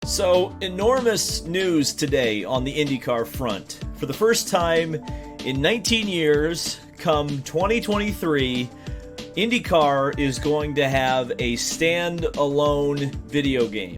So, enormous news today on the IndyCar front. For the first time in 19 years, come 2023, IndyCar is going to have a stand-alone video game.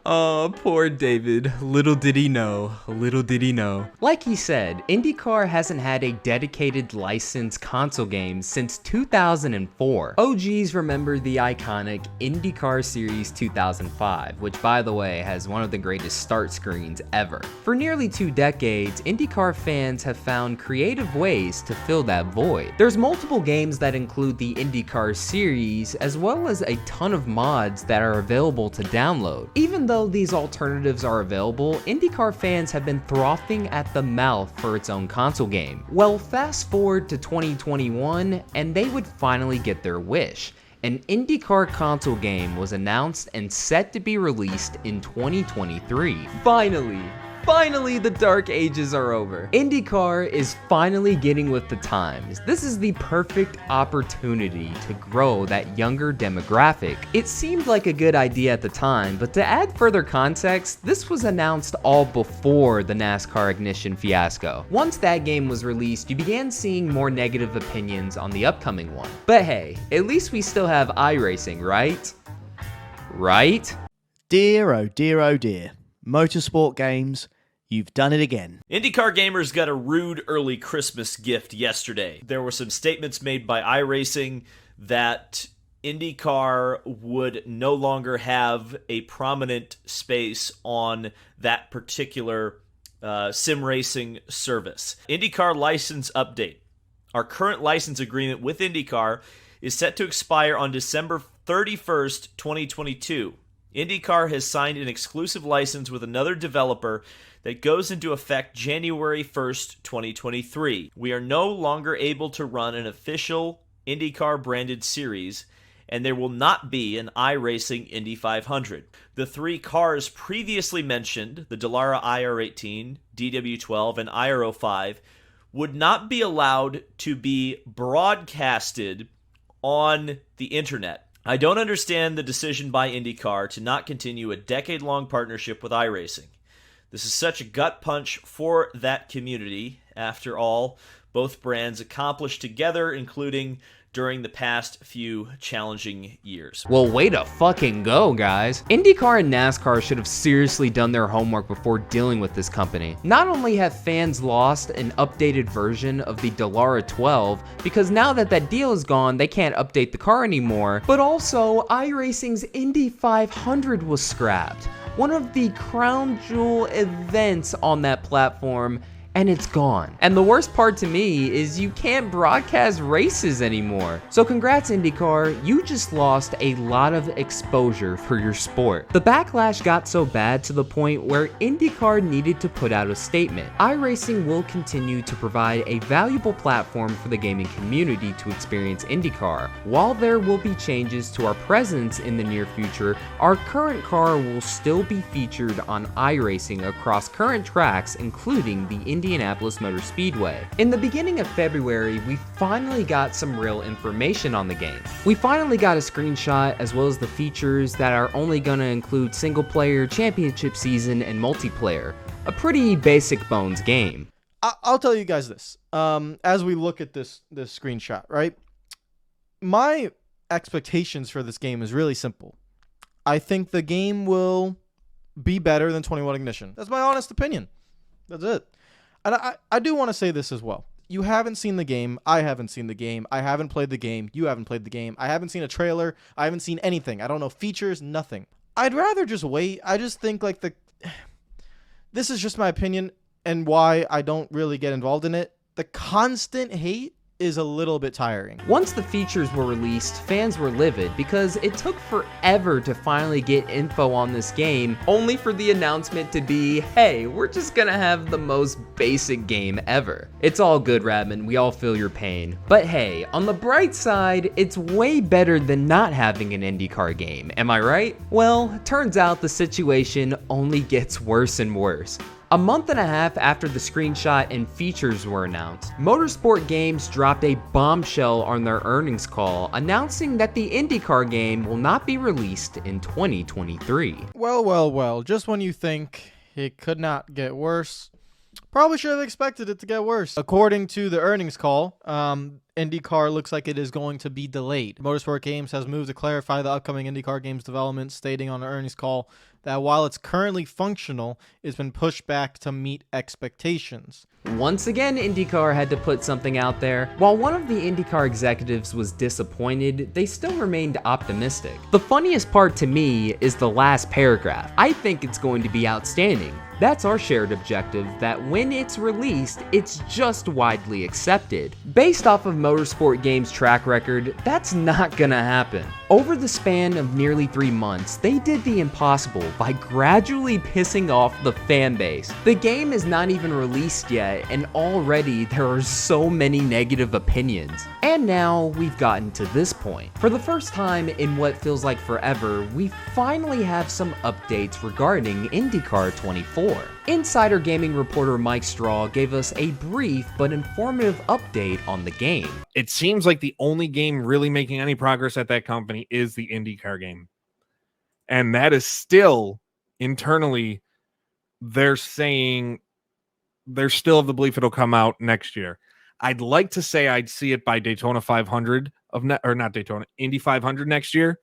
Oh, poor David. Little did he know. Little did he know. Like he said, IndyCar hasn't had a dedicated licensed console game since 2004. OGs remember the iconic IndyCar Series 2005, which by the way has one of the greatest start screens ever. For nearly 2 decades, IndyCar fans have found creative ways to fill that void. There's multiple games that include the IndyCar series, as well as a ton of mods that are available to download. Even though these alternatives are available, IndyCar fans have been frothing at the mouth for its own console game. Well, fast forward to 2021, and they would finally get their wish. An IndyCar console game was announced and set to be released in 2023. Finally, the dark ages are over. IndyCar is finally getting with the times. This is the perfect opportunity to grow that younger demographic. It seemed like a good idea at the time, but to add further context, this was announced all before the NASCAR Ignition fiasco. Once that game was released, you began seeing more negative opinions on the upcoming one. But hey, at least we still have iRacing, right? Right? Dear, oh dear. Motorsport Games, you've done it again. IndyCar gamers got a rude early Christmas gift yesterday. There were some statements made by iRacing that IndyCar would no longer have a prominent space on that particular sim racing service. IndyCar license update. Our current license agreement with IndyCar is set to expire on December 31st, 2022. IndyCar has signed an exclusive license with another developer that goes into effect January 1st, 2023. We are no longer able to run an official IndyCar branded series, and there will not be an iRacing Indy 500. The 3 cars previously mentioned, the Dallara IR18, DW12, and IR05, would not be allowed to be broadcasted on the internet. I don't understand the decision by IndyCar to not continue a decade-long partnership with iRacing. This is such a gut punch for that community. After all, both brands accomplished together, including during the past few challenging years. Well, way to fucking go, guys. IndyCar and NASCAR should have seriously done their homework before dealing with this company. Not only have fans lost an updated version of the Dallara 12, because now that that deal is gone, they can't update the car anymore, but also iRacing's Indy 500 was scrapped. One of the crown jewel events on that platform, and it's gone. And the worst part to me is you can't broadcast races anymore. So congrats IndyCar, you just lost a lot of exposure for your sport. The backlash got so bad to the point where IndyCar needed to put out a statement. iRacing will continue to provide a valuable platform for the gaming community to experience IndyCar. While there will be changes to our presence in the near future, our current car will still be featured on iRacing across current tracks, including the Indianapolis Motor Speedway. In the beginning of February, we finally got some real information on the game. We finally got a screenshot as well as the features that are only going to include single player, championship season, and multiplayer. A pretty basic bones game. I'll tell you guys this. As we look at this screenshot, right? My expectations for this game is really simple. I think the game will be better than 21 Ignition. That's my honest opinion. That's it. And I do want to say this as well. You haven't seen the game. I haven't seen the game. I haven't played the game. You haven't played the game. I haven't seen a trailer. I haven't seen anything. I don't know features, nothing. I'd rather just wait. I just think like this is just my opinion and why I don't really get involved in it. The constant hate is a little bit tiring. Once the features were released, fans were livid because it took forever to finally get info on this game, only for the announcement to be, hey, we're just gonna have the most basic game ever. It's all good, Radman, we all feel your pain. But hey, on the bright side, it's way better than not having an IndyCar game, am I right? Well, turns out the situation only gets worse and worse. A month and a half after the screenshot and features were announced, Motorsport Games dropped a bombshell on their earnings call announcing that the IndyCar game will not be released in 2023. Well, just when you think it could not get worse, probably should have expected it to get worse. According to the earnings call, IndyCar looks like it is going to be delayed. Motorsport Games has moved to clarify the upcoming IndyCar games development, stating on the earnings call that while it's currently functional, it's been pushed back to meet expectations. Once again, IndyCar had to put something out there. While one of the IndyCar executives was disappointed, they still remained optimistic. The funniest part to me is the last paragraph. I think it's going to be outstanding. That's our shared objective, that when it's released, it's just widely accepted. Based off of Motorsport Games' track record, that's not gonna happen. Over the span of nearly 3 months, they did the impossible by gradually pissing off the fan base. The game is not even released yet, and already there are so many negative opinions. And now we've gotten to this point. For the first time in what feels like forever, we finally have some updates regarding IndyCar 24. Insider gaming reporter Mike Straw gave us a brief but informative update on the game. It seems like the only game really making any progress at that company is the IndyCar game. And that is still internally, they're saying they're still of the belief it'll come out next year. I'd like to say I'd see it by Daytona 500 or not Daytona, Indy 500 next year.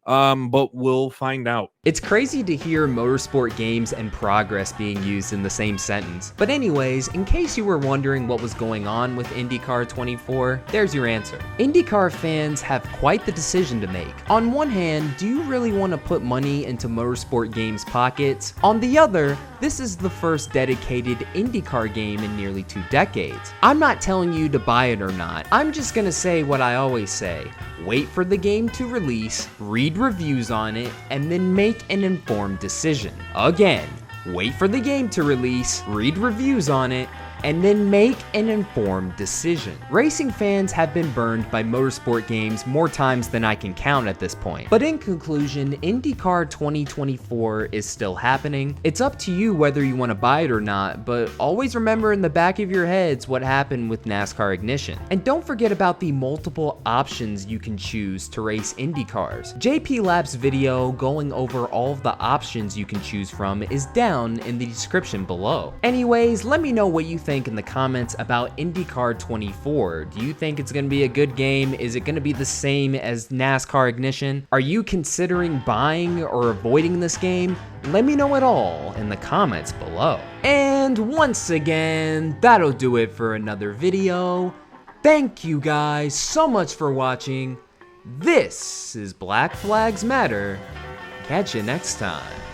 But we'll find out. It's crazy to hear Motorsport Games and progress being used in the same sentence. But anyways, in case you were wondering what was going on with IndyCar 24, there's your answer. IndyCar fans have quite the decision to make. On one hand, do you really want to put money into Motorsport Games' pockets? On the other, this is the first dedicated IndyCar game in nearly 2 decades. I'm not telling you to buy it or not. I'm just gonna say what I always say. Wait for the game to release, read reviews on it, and then make an informed decision. Again, wait for the game to release, read reviews on it, and then make an informed decision. Racing fans have been burned by Motorsport Games more times than I can count at this point. But in conclusion, IndyCar 2024 is still happening. It's up to you whether you want to buy it or not, but always remember in the back of your heads what happened with NASCAR Ignition. And don't forget about the multiple options you can choose to race IndyCars. GPLaps video going over all of the options you can choose from is down in the description below. Anyways, let me know what you think in the comments about IndyCar 24. Do you think it's going to be a good game? Is it going to be the same as NASCAR Ignition? Are you considering buying or avoiding this game? Let me know it all in the comments below. And once again, that'll do it for another video. Thank you guys so much for watching. This is Black Flags Matter. Catch you next time.